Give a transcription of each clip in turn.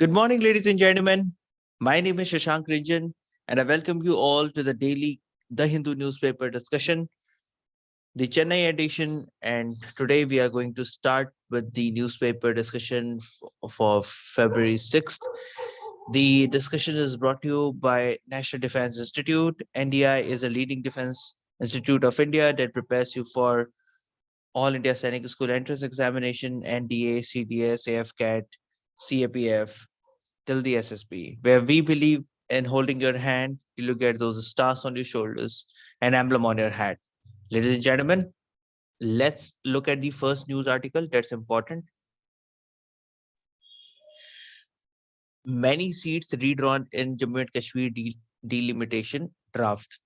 Good morning, ladies and gentlemen. My name is Shashank Ranjan, and I welcome you all to the daily The Hindu newspaper discussion, the Chennai edition. And today we are going to start with the newspaper discussion for February 6th. The discussion is brought to you by National Defense Institute. NDI is a leading defense institute of India that prepares you for all India Sainik School entrance examination, NDA, CDS, AFCAT, CAPF, till the SSB, where we believe in holding your hand till you get those stars on your shoulders and emblem on your hat. Ladies and gentlemen, let's look at the first news article that's important. Many seats redrawn in Jammu and Kashmir delimitation draft.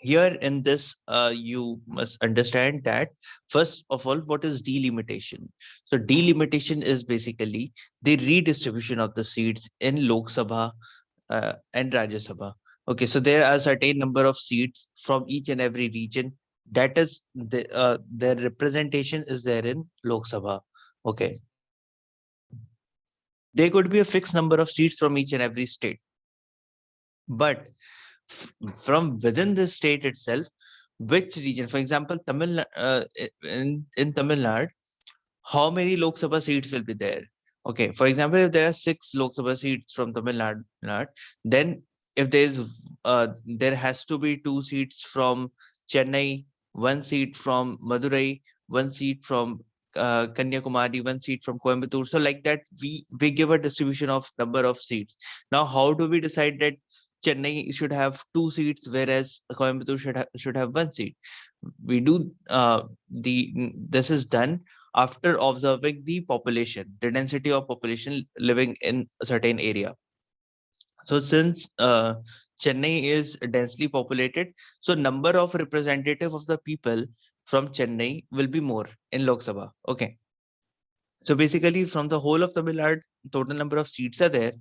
Here in this, you must understand that first of all, what is delimitation? So delimitation is basically the redistribution of the seats in Lok Sabha and Rajya Sabha. Okay, so there are a certain number of seats from each and every region. That is their representation is there in Lok Sabha. Okay, there could be a fixed number of seats from each and every state, but from within the state itself, which region, for example, in Tamil Nadu, how many Lok Sabha seats will be there? Okay, for example, if there are 6 Lok Sabha seats from Tamil Nadu, then if there has to be 2 seats from Chennai, 1 seat from Madurai, 1 seat from Kanyakumari, 1 seat from Coimbatore. So like that, we give a distribution of number of seats. Now, how do we decide that Chennai should have 2 seats, whereas Coimbatore should have 1 seat? We do this is done after observing the population, the density of population living in a certain area. So since Chennai is densely populated, so number of representative of the people from Chennai will be more in Lok Sabha. Okay. So basically from the whole of Tamil Nadu, total number of seats are there.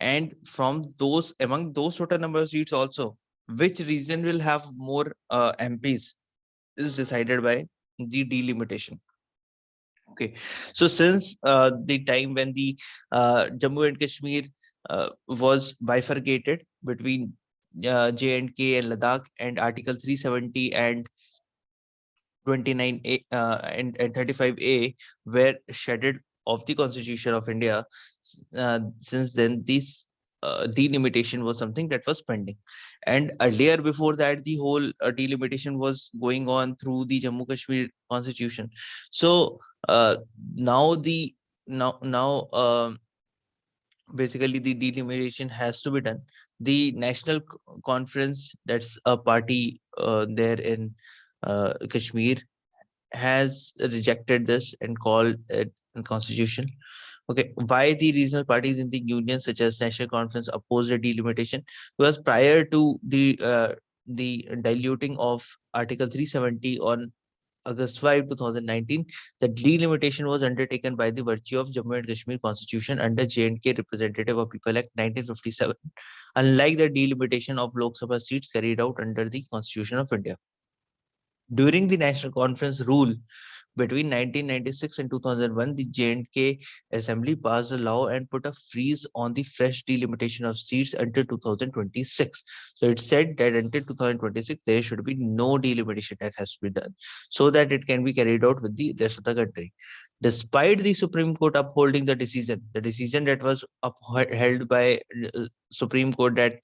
And from those, among those total number of seats also, which region will have more MPs is decided by the delimitation. Okay, so since the time when the Jammu and Kashmir was bifurcated between J&K and Ladakh, and Article 370 and 29A and 35A were shedded of the Constitution of India, since then this delimitation was something that was pending. And earlier, before that, the whole delimitation was going on through the Jammu Kashmir Constitution. So now the now basically the delimitation has to be done. The National Conference, that's a party there in Kashmir, has rejected this and called it unconstitutional. Okay, why the regional parties in the union, such as National Conference, opposed the delimitation? Because prior to the diluting of Article 370 on August 5, 2019, the delimitation was undertaken by the virtue of Jammu and Kashmir Constitution under J&K Representative of People Act 1957, unlike the delimitation of Lok Sabha seats carried out under the Constitution of India. During the National Conference rule between 1996 and 2001, the J&K Assembly passed a law and put a freeze on the fresh delimitation of seats until 2026. So it said that until 2026, there should be no delimitation that has to be done, so that it can be carried out with the rest of the country. Despite the Supreme Court upholding the decision that was upheld by Supreme Court, that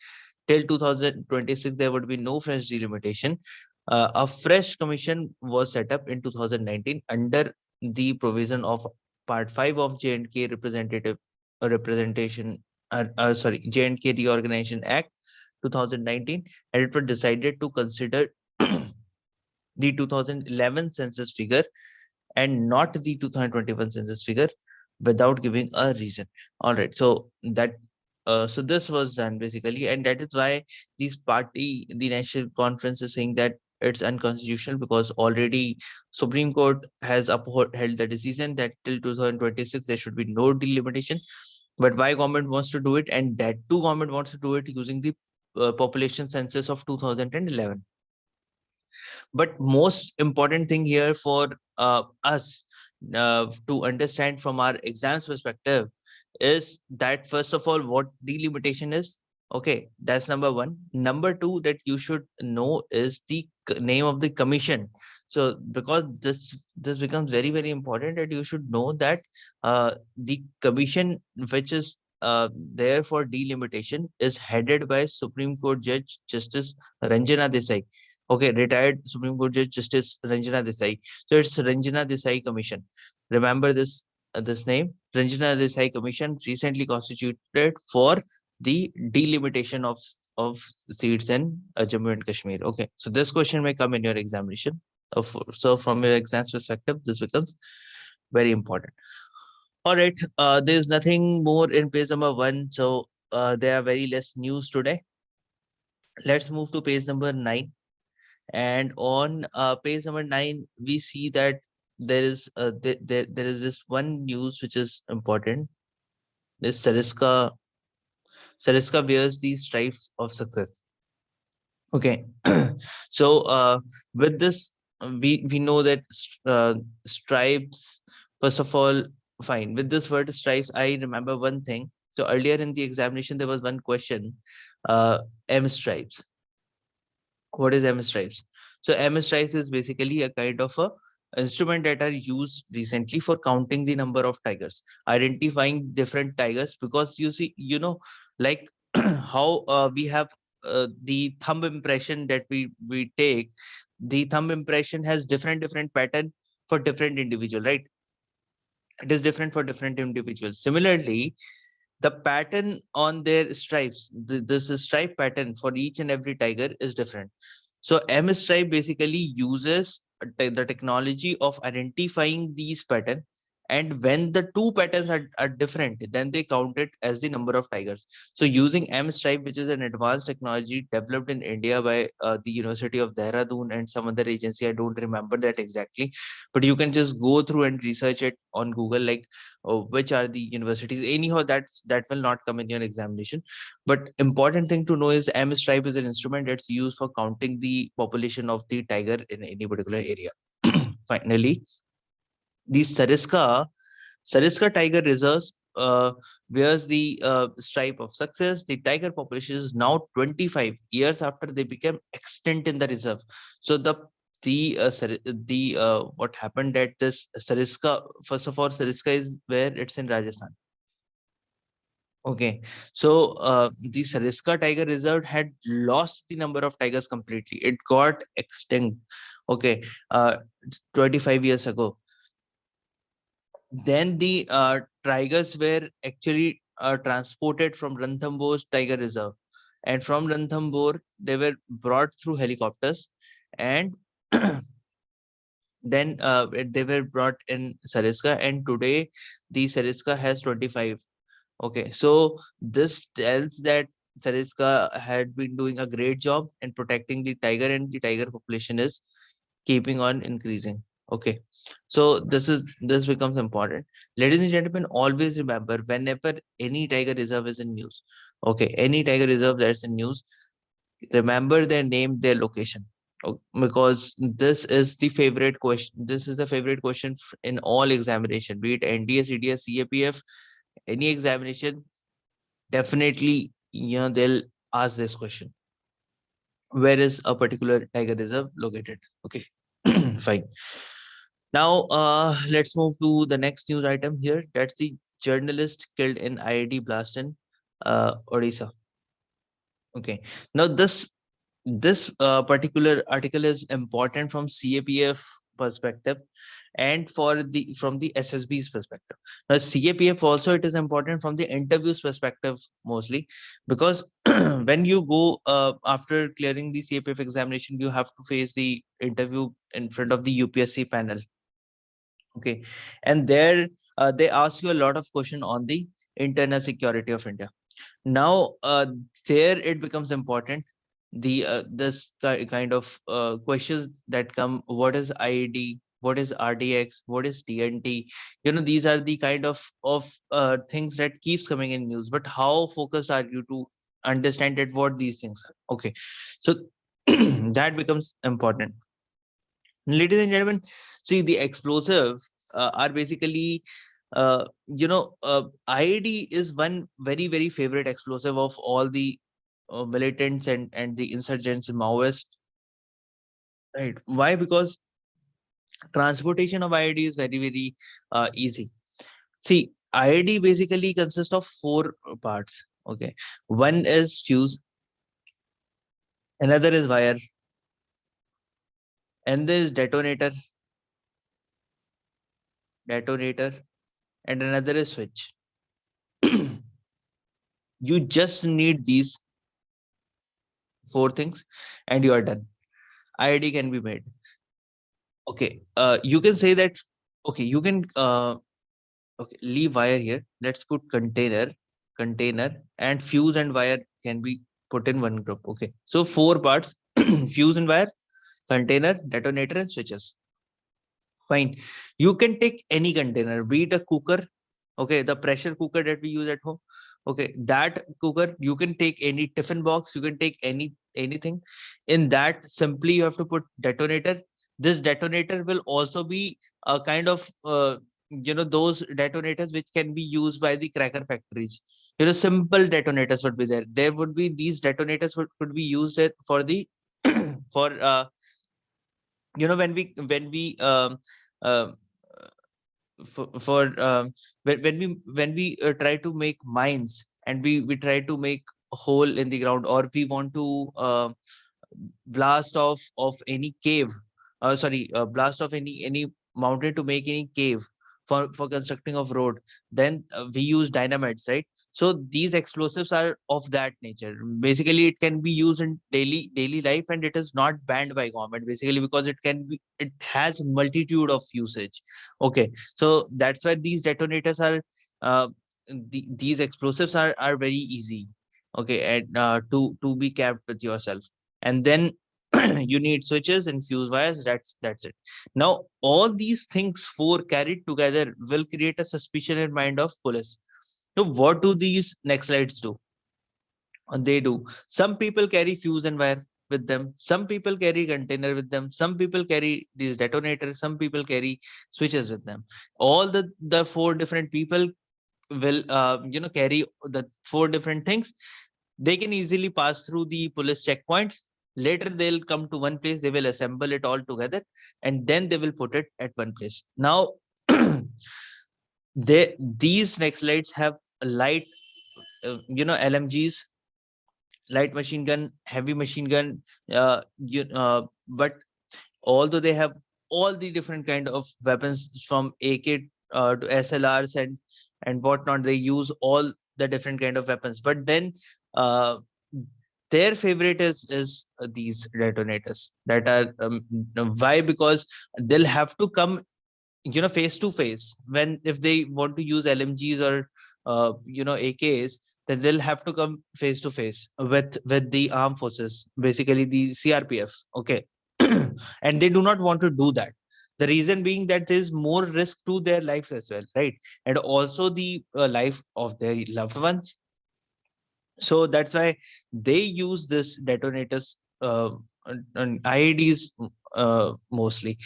till 2026 there would be no fresh delimitation, a fresh commission was set up in 2019 under the provision of Part 5 of J&K J&K Reorganization Act 2019, and it was decided to consider the 2011 census figure and not the 2021 census figure without giving a reason. All right, so so this was done basically, and that is why the National Conference is saying that it's unconstitutional, because already Supreme Court has upheld the decision that till 2026 there should be no delimitation. But why government wants to do it, and that too government wants to do it using the population census of 2011. But most important thing here for us to understand from our exams perspective is that, first of all, what delimitation is. Okay, that's number one. Number two that you should know is the name of the commission. So because this becomes very, very important, that you should know that the commission which is there for delimitation is headed by Supreme Court Judge Justice Ranjana Desai. Okay, retired Supreme Court Judge Justice Ranjana Desai. So it's Ranjana Desai Commission. Remember this name. Ranjana Desai Commission recently constituted for the delimitation of seats in Jammu and Kashmir. Okay, so this question may come in your examination. So from your exam's perspective, this becomes very important. All right, there's nothing more in page number 1. So there are very less news today. Let's move to page number 9. And on page number 9, we see that there is there is this one news which is important. This Sariska wears the stripes of success. Okay, so with this, we know that stripes. First of all, fine. With this word stripes, I remember one thing. So earlier in the examination, there was one question, M stripes. What is M stripes? So M stripes is basically a kind of a instrument that are used recently for counting the number of tigers, identifying different tigers, because you see, like how we have the thumb impression that we take. The thumb impression has different pattern for different individual, right? It is different for different individuals. Similarly, the pattern on their stripes, this stripe pattern for each and every tiger is different. So M stripe basically uses the technology of identifying these patterns, and when the two patterns are different, then they count it as the number of tigers. So using M stripe, which is an advanced technology developed in India by the University of Dehradun and some other agency, I don't remember that exactly, but you can just go through and research it on Google, like which are the universities. Anyhow, that will not come in your examination. But important thing to know is M stripe is an instrument that's used for counting the population of the tiger in any particular area. Finally, the Sariska Tiger Reserves wears the stripe of success. The tiger population is now 25 years after they became extinct in the reserve. So what happened at this Sariska, first of all, Sariska is where it's in Rajasthan. Okay, so the Sariska Tiger Reserve had lost the number of tigers completely. It got extinct. Okay, 25 years ago. Then the tigers were actually transported from Ranthambore Tiger Reserve, and from Ranthambore they were brought through helicopters, and then they were brought in Sariska, and today the Sariska has 25. Okay, so this tells that Sariska had been doing a great job in protecting the tiger, and the tiger population is keeping on increasing. Okay, so this becomes important. Ladies and gentlemen, always remember, whenever any tiger reserve is in news, okay, any tiger reserve that's in news, remember their name, their location. Because this is the favorite question. This is the favorite question in all examination, be it NDA, CDS, CAPF, any examination. Definitely, they'll ask this question: where is a particular tiger reserve located? Okay, fine. Now, let's move to the next news item here. That's the journalist killed in IIT blast in Odisha. Okay, now this particular article is important from CAPF perspective and from the SSB's perspective. Now, CAPF also, it is important from the interviews perspective mostly, because when you go after clearing the CAPF examination, you have to face the interview in front of the UPSC panel. Okay, and there they ask you a lot of question on the internal security of India. Now, there it becomes important. This kind of questions that come: what is IED? What is RDX? What is TNT? These are the kind of things that keeps coming in news. But how focused are you to understand that what these things are? Okay, so that becomes important. Ladies and gentlemen, see, the explosives are basically IED is one very, very favorite explosive of all the militants and the insurgents and Maoists. Right? Why? Because transportation of IED is very, very easy. See, IED basically consists of four parts. Okay, one is fuse, another is wire, and there is detonator, and another is switch. You just need these four things, and you are done. IED can be made. Okay, you can say that. Okay, you can okay, leave wire here. Let's put container, and fuse and wire can be put in one group. Okay, so four parts: fuse and wire, container, detonator, and switches. Fine. You can take any container, be it a cooker, okay, the pressure cooker that we use at home. Okay, that cooker, you can take any tiffin box, you can take anything. In that, simply you have to put detonator. This detonator will also be a kind of those detonators which can be used by the cracker factories. Simple detonators would be there. There would be these detonators could be used for the for when we uh, for when we try to make mines, and we try to make a hole in the ground, or we want to blast off of any cave, blast off any mountain to make any cave for constructing of road. Then we use dynamites, right? So these explosives are of that nature. Basically, it can be used in daily life, and it is not banned by government, basically, because it has multitude of usage. Okay, so that's why these detonators are these explosives are very easy. Okay, and to be kept with yourself. And then you need switches and fuse wires. That's it. Now all these things four carried together will create a suspicion in mind of police. So what do these next slides do? They do. Some people carry fuse and wire with them, some people carry container with them, some people carry these detonators, some people carry switches with them. All the four different people will carry the four different things. They can easily pass through the police checkpoints. Later they'll come to one place, they will assemble it all together, and then they will put it at one place. Now these next lights have light LMGs, light machine gun, heavy machine gun, but although they have all the different kind of weapons from AK to SLRs and whatnot, they use all the different kind of weapons. But then uh, their favorite is these detonators that are why? Because they'll have to come face to face. When if they want to use LMGs or AKs, then they'll have to come face to face with the armed forces, basically the CRPF. Okay. And they do not want to do that. The reason being that there's more risk to their lives as well, right? And also the life of their loved ones. So that's why they use this detonators and IEDs mostly.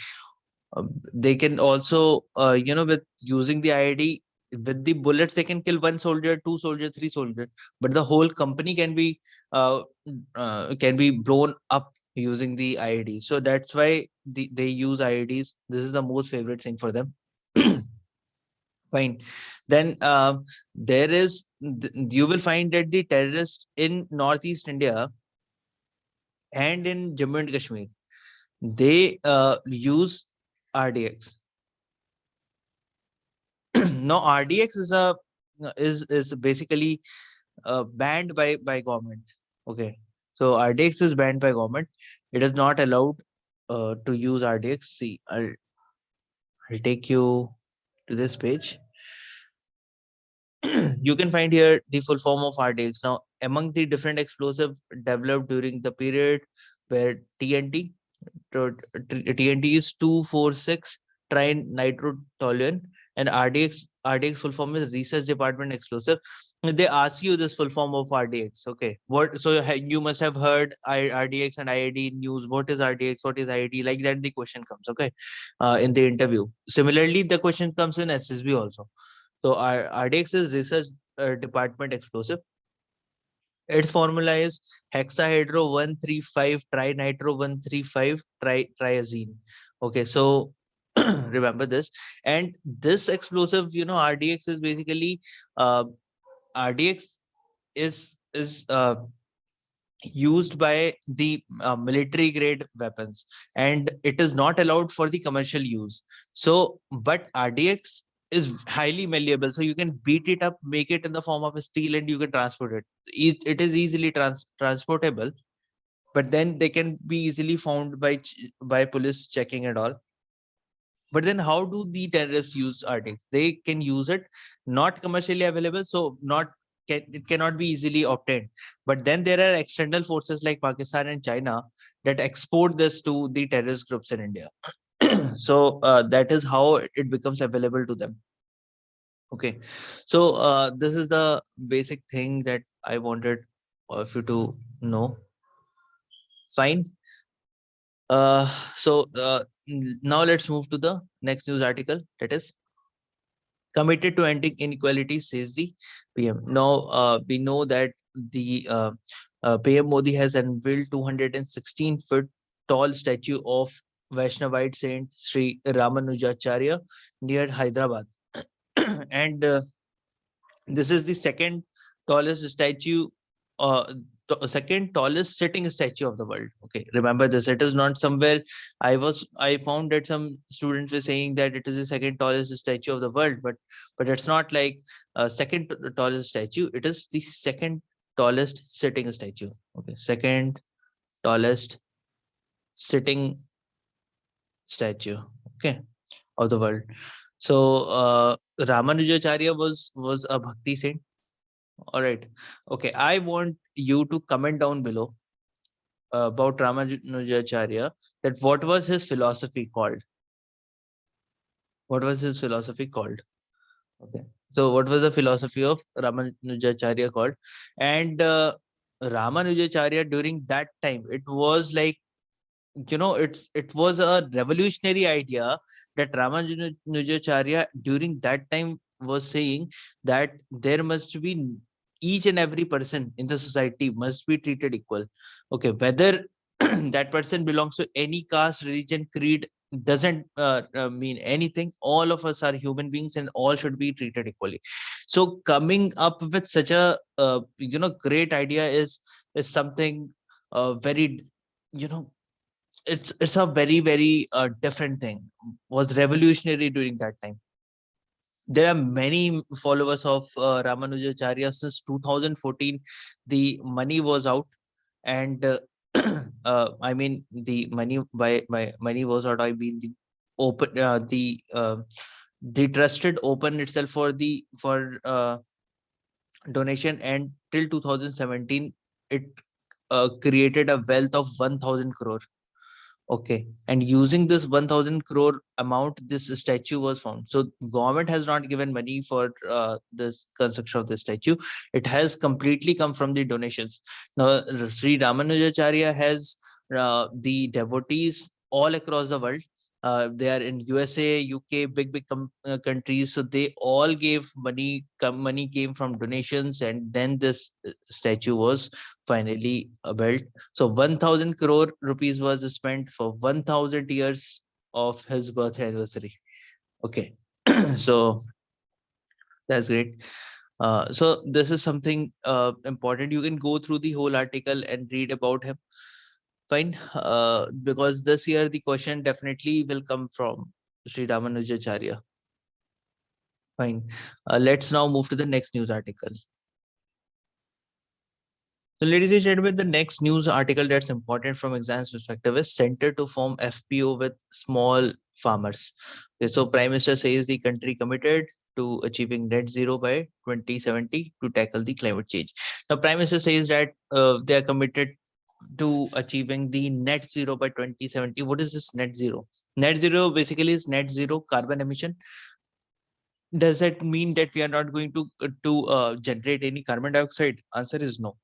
They can also with using the IED, with the bullets they can kill one soldier, two soldier, three soldier, but the whole company can be blown up using the IED. So that's why they use IEDs. This is the most favorite thing for them. Fine. Then there is you will find that the terrorists in Northeast India and in Jammu and Kashmir, they use RDX. Now RDX is basically banned by government. Okay, so RDX is banned by government. It is not allowed to use RDX. See, I'll take you to this page. You can find here the full form of RDX. Now, among the different explosive developed during the period where TNT is 246 trinitrotoluene, and RDX full form is Research Department Explosive. They ask you this full form of RDX. Okay, what? So you must have heard RDX and IID news. What is RDX? What is IID? Like that, the question comes. Okay, in the interview. Similarly, the question comes in SSB also. So our RDX is research department explosive. Its formula is hexahedro 135 trinitro 135 triazine. Okay, so remember this. And this explosive, RDX is basically RDX is used by the military grade weapons, and it is not allowed for the commercial use. So but RDX is highly malleable, so you can beat it up, make it in the form of a steel, and you can transport it. It is easily transportable, but then they can be easily found by police checking and all. But then how do the terrorists use RDX? They can use it, not commercially available, so it cannot be easily obtained. But then there are external forces like Pakistan and China that export this to the terrorist groups in India. So that is how it becomes available to them. Okay, so this is the basic thing that I wanted of you to know. Fine. So now let's move to the next news article, that is committed to ending inequalities, says the PM. Now, we know that the PM Modi has unveiled 216-foot tall statue of Vaishnavite Saint Sri Ramanujacharya near Hyderabad. And this is the second tallest statue, second tallest sitting statue of the world. Okay, remember this. It is not somewhere. I found that some students were saying that it is the second tallest statue of the world, but it's not like second tallest statue. It is the second tallest sitting statue. Okay, second tallest sitting statue. Okay, of the world. So Ramanujacharya was a bhakti saint. All right. Okay. I want you to comment down below about Ramanujacharya, that what was his philosophy called? What was his philosophy called? Okay. So what was the philosophy of Ramanujacharya called? And Ramanujacharya during that time, it was like, it was a revolutionary idea that Ramanujacharya during that time was saying that there must be each and every person in the society must be treated equal. Okay, whether that person belongs to any caste, religion, creed, doesn't mean anything. All of us are human beings and all should be treated equally. So coming up with such a great idea is something very, it's a very different thing, was revolutionary during that time. There are many followers of Ramanujacharya since 2014. The money was out, and I mean the money by money was out. I mean the open the trusted open itself for donation, and till 2017 it created a wealth of 1,000 crore. Okay, and using this 1,000 crore amount, this statue was found. So government has not given money for this construction of the statue. It has completely come from the donations. Now, Sri Ramanujacharya has the devotees all across the world. They are in USA, UK, big countries. So they all gave money. Money came from donations, and then this statue was finally built. So 1,000 crore rupees was spent for 1,000 years of his birth anniversary. Okay, so that's great. So this is something important. You can go through the whole article and read about him. Fine, because this year the question definitely will come from Sri Ramanujacharya. Fine. Let's now move to the next news article. So, ladies and gentlemen, the next news article that's important from exams perspective is Center to form FPO with small farmers. Okay, so Prime Minister says the country committed to achieving net zero by 2070 to tackle the climate change. Now, Prime Minister says that they are committed to achieving the net zero by 2070. What is this net zero? Net zero basically is net zero carbon emission. Does that mean that we are not going to generate any carbon dioxide? Answer is no.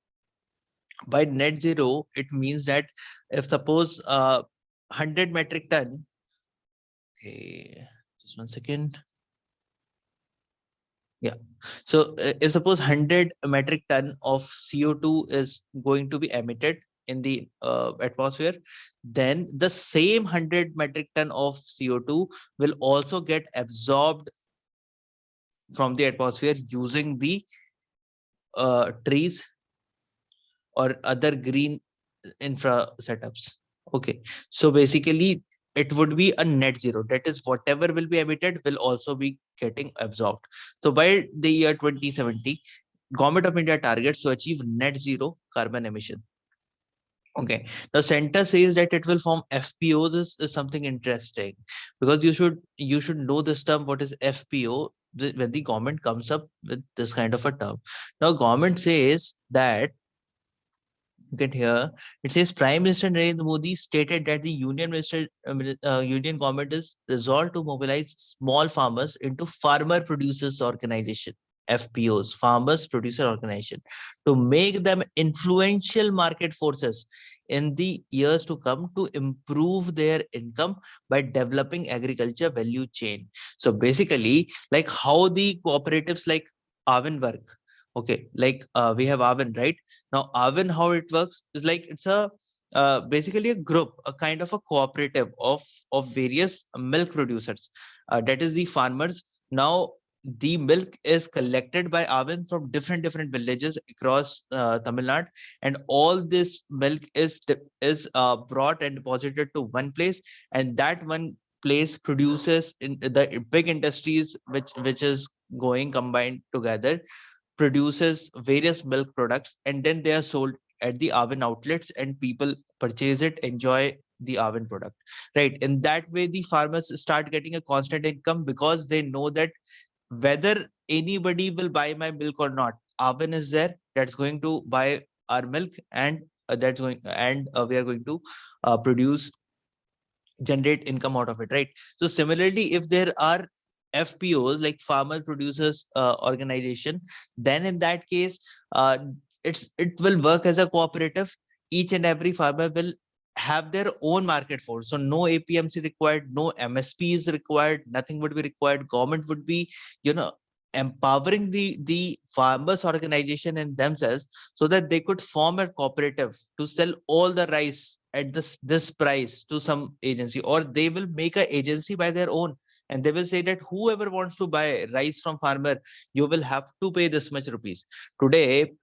By net zero, it means that if suppose 100 metric ton, okay, just 1 second. Yeah. So if suppose 100 metric ton of CO2 is going to be emitted in the atmosphere, then the same 100 metric ton of CO2 will also get absorbed from the atmosphere using the trees or other green infra setups. Okay. So basically, it would be a net zero. That is, whatever will be emitted will also be getting absorbed. So by the year 2070, Government of India targets to achieve net zero carbon emission. Okay. The center says that it will form FPOs is something interesting, because you should know this term. What is FPO? When the government comes up with this kind of a term, now government says that, get here, it says Prime Minister Narendra Modi stated that the union government is resolved to mobilize small farmers into farmer producers organization, FPOs, farmers producer organization, to make them influential market forces in the years to come to improve their income by developing agriculture value chain. So basically, like how the cooperatives like Avin work. Okay, like we have Avin, right? Now, Avin, how it works is like it's a basically a group, a kind of a cooperative of various milk producers. That is the farmers. Now, the milk is collected by Avin from different villages across Tamil Nadu, and all this milk is brought and deposited to one place, and that one place produces in the big industries which is going combined together, produces various milk products, and then they are sold at the Avin outlets, and people purchase it, enjoy the Avin product, right? In that way, the farmers start getting a constant income, because they know that whether anybody will buy my milk or not, Avin is there that's going to buy our milk, and we are going to produce, generate income out of it, right? So similarly, if there are FPOs, like farmer producers organization, then in that case, it will work as a cooperative. Each and every farmer will have their own market force. So no APMC required, no MSP is required, nothing would be required. Government would be, you know, empowering the farmers organization in themselves, so that they could form a cooperative to sell all the rice at this price to some agency, or they will make a agency by their own, and they will say that whoever wants to buy rice from farmer, you will have to pay this much rupees. Today,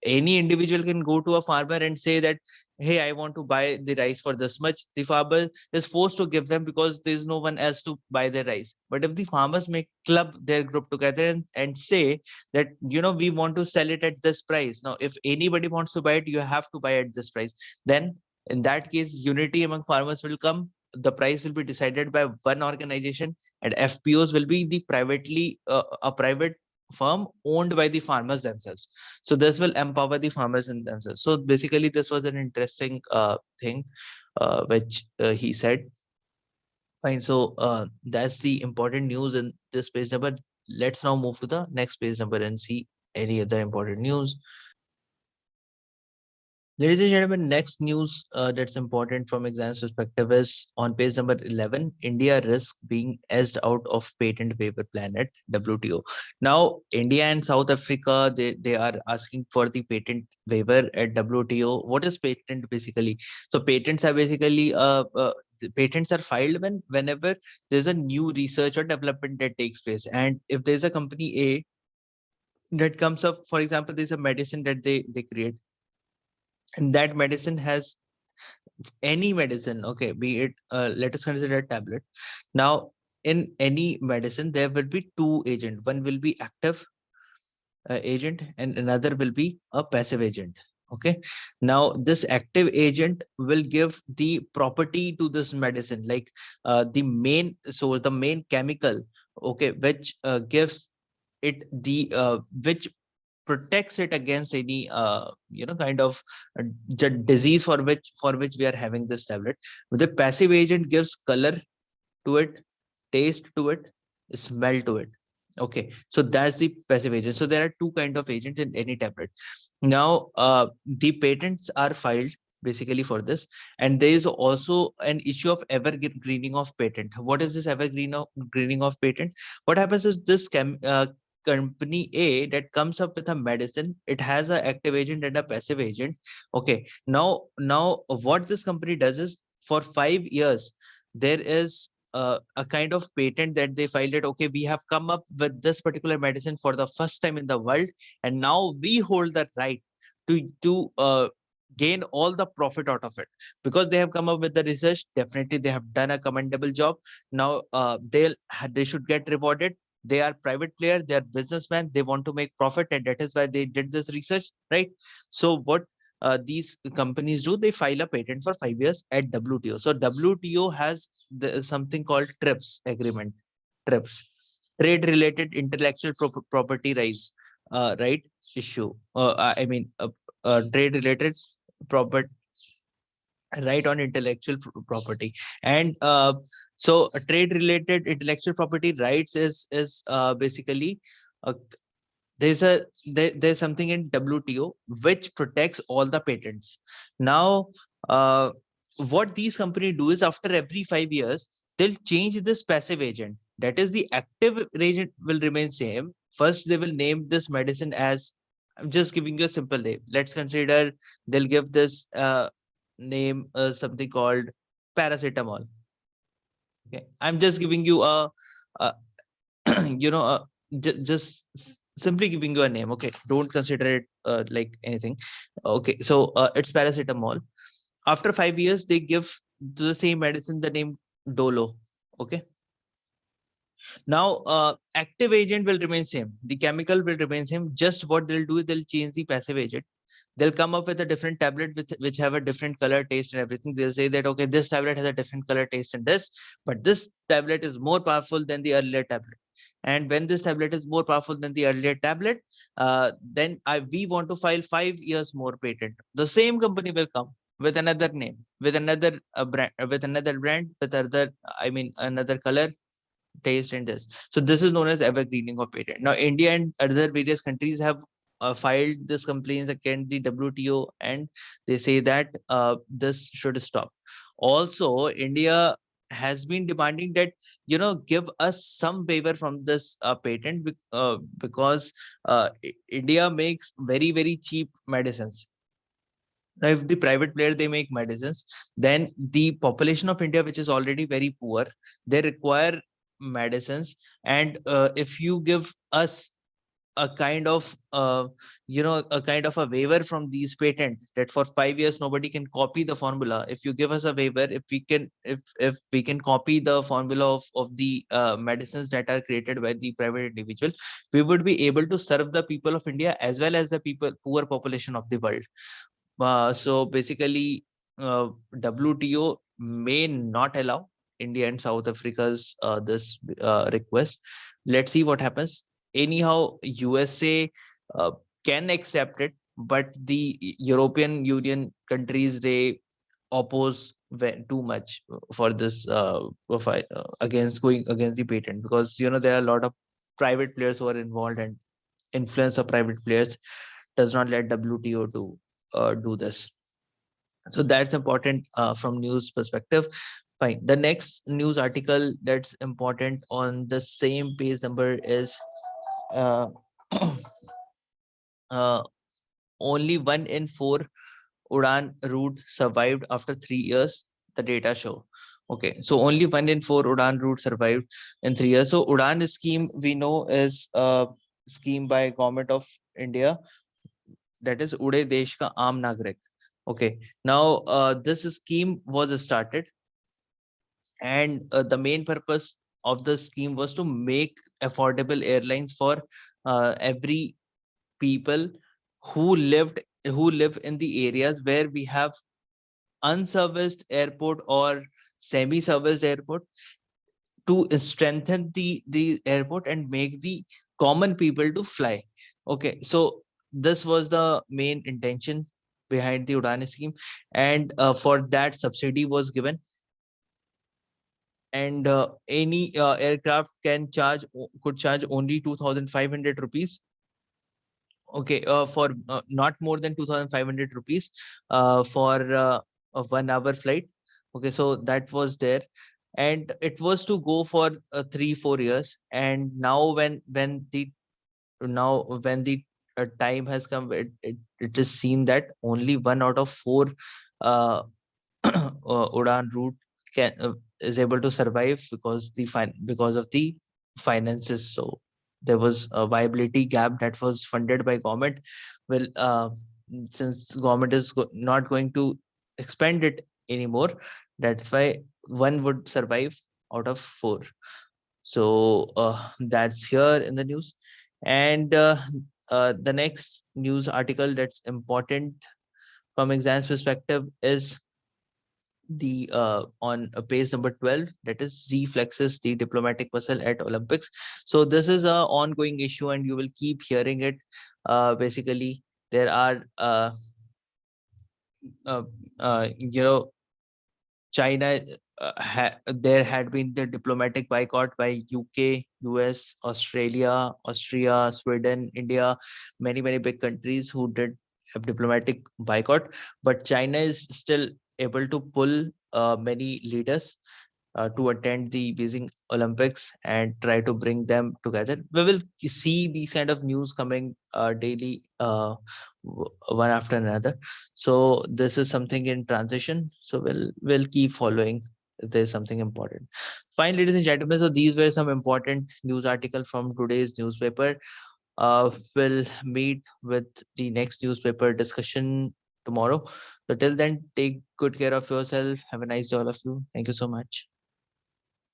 any individual can go to a farmer and say that, hey, I want to buy the rice for this much. The farmer is forced to give them, because there is no one else to buy their rice. But if the farmers make club their group together and say that, you know, we want to sell it at this price, now if anybody wants to buy it, you have to buy at this price, then in that case, unity among farmers will come. The price will be decided by one organization, and FPOs will be the a private firm owned by the farmers themselves. So this will empower the farmers in themselves. So basically, this was an interesting thing which he said. Fine. So that's the important news in this page number. Let's now move to the next page number and see any other important news. Ladies and gentlemen, next news that's important from exams perspective is on page number 11, India risk being edged out of patent waiver plan at WTO. Now, India and South Africa, they are asking for the patent waiver at WTO. What is patent basically? So patents are basically, the patents are filed whenever there's a new research or development that takes place. And if there's a company A that comes up, for example, there's a medicine that they create, and that medicine has any medicine, okay, be it let us consider a tablet. Now, in any medicine there will be two agent, one will be active agent and another will be a passive agent. Okay, now this active agent will give the property to this medicine, like the main chemical, okay, which gives it the which protects it against any kind of disease for which we are having this tablet. The passive agent gives color to it, taste to it, smell to it. Okay, so that's the passive agent. So there are two kind of agents in any tablet. Now the patents are filed basically for this, and there is also an issue of evergreening of patent. What is this evergreening of patent? What happens is this company A that comes up with a medicine. It has an active agent and a passive agent. Okay. Now what this company does is, for 5 years, there is a kind of patent that they filed it. Okay, we have come up with this particular medicine for the first time in the world, and now we hold the right to gain all the profit out of it, because they have come up with the research. Definitely they have done a commendable job. Now they should get rewarded. They are private player, they are businessmen, they want to make profit, and that is why they did this research, right? So what these companies do, they file a patent for 5 years at WTO. So WTO has something called TRIPS agreement. TRIPS, trade related intellectual property rights, right, issue. I mean, trade related property, right, on intellectual property. And so trade related intellectual property rights is basically, uh, there's something in WTO which protects all the patents. Now, what these companies do is, after every 5 years, they'll change this passive agent. That is, the active agent will remain same. First, they will name this medicine as, I'm just giving you a simple name. Let's consider they'll give this name something called paracetamol. Okay, I'm just giving you a you know, just simply giving you a name. Okay, don't consider it like anything. Okay, so it's paracetamol. After 5 years, they give to the same medicine the name Dolo. Okay, now active agent will remain same, the chemical will remain same. Just what they'll do, they'll change the passive agent. They'll come up with a different tablet with which have a different color, taste, and everything. They'll say that, okay, this tablet has a different color, taste, and this, but this tablet is more powerful than the earlier tablet. And when this tablet is more powerful than the earlier tablet, then we want to file 5 years more patent. The same company will come with another name, with another brand, with other, I mean, another color, taste, and this. So this is known as evergreening of patent. Now, India and other various countries have filed this complaints against the WTO, and they say that this should stop. Also, India has been demanding that, give us some waiver from this patent, because India makes very, very cheap medicines. Now, if the private player, they make medicines, then the population of India, which is already very poor, they require medicines. And if you give us a kind of a kind of a waiver from these patent, that for 5 years nobody can copy the formula. If you give us a waiver, if we can copy the formula of the medicines that are created by the private individual, we would be able to serve the people of India as well as the poor population of the world. So basically, WTO may not allow India and South Africa's this request. Let's see what happens. Anyhow, USA can accept it, but the European Union countries, they oppose too much for this fight against going against the patent, because there are a lot of private players who are involved, and influence of private players does not let WTO to do this. So that's important from news perspective. Fine. The next news article that's important on the same page number is uh, uh, only 1 in 4 UDAN route survived after 3 years, the data show. Okay, so only 1 in 4 UDAN route survived in 3 years. So UDAN scheme, we know, is a scheme by government of India, that is Ude Desh Ka Aam Nagrik. Okay, now this scheme was started, and the main purpose of the scheme was to make affordable airlines for every people who live in the areas where we have unserviced airport or semi-serviced airport, to strengthen the airport and make the common people to fly. Okay, so this was the main intention behind the UDAN scheme, and for that subsidy was given. And any aircraft could charge only 2,500 rupees. Okay, for not more than 2,500 rupees for a 1 hour flight. Okay, so that was there, and it was to go for 3-4 years. And now when the now when the time has come, it is seen that only 1 out of 4 uh, UDAN route is able to survive because of the finances. So there was a viability gap that was funded by government. Well, since government is not going to expand it anymore, that's why one would survive out of 4. So that's here in the news. And the next news article that's important from exams perspective is the on page number 12, that is Z flexes the diplomatic muscle at Olympics. So this is a ongoing issue and you will keep hearing it. Basically there are uh, you know, China, there had been the diplomatic boycott by UK, US, Australia, Austria, Sweden, India, many big countries who did have diplomatic boycott. But China is still able to pull many leaders to attend the Beijing Olympics and try to bring them together. We will see these kind of news coming daily, one after another. So this is something in transition. So we'll keep following if there's something important. Fine, ladies and gentlemen. So these were some important news articles from today's newspaper. We'll meet with the next newspaper discussion tomorrow. So till then, take good care of yourself. Have a nice day, all of you. Thank you so much.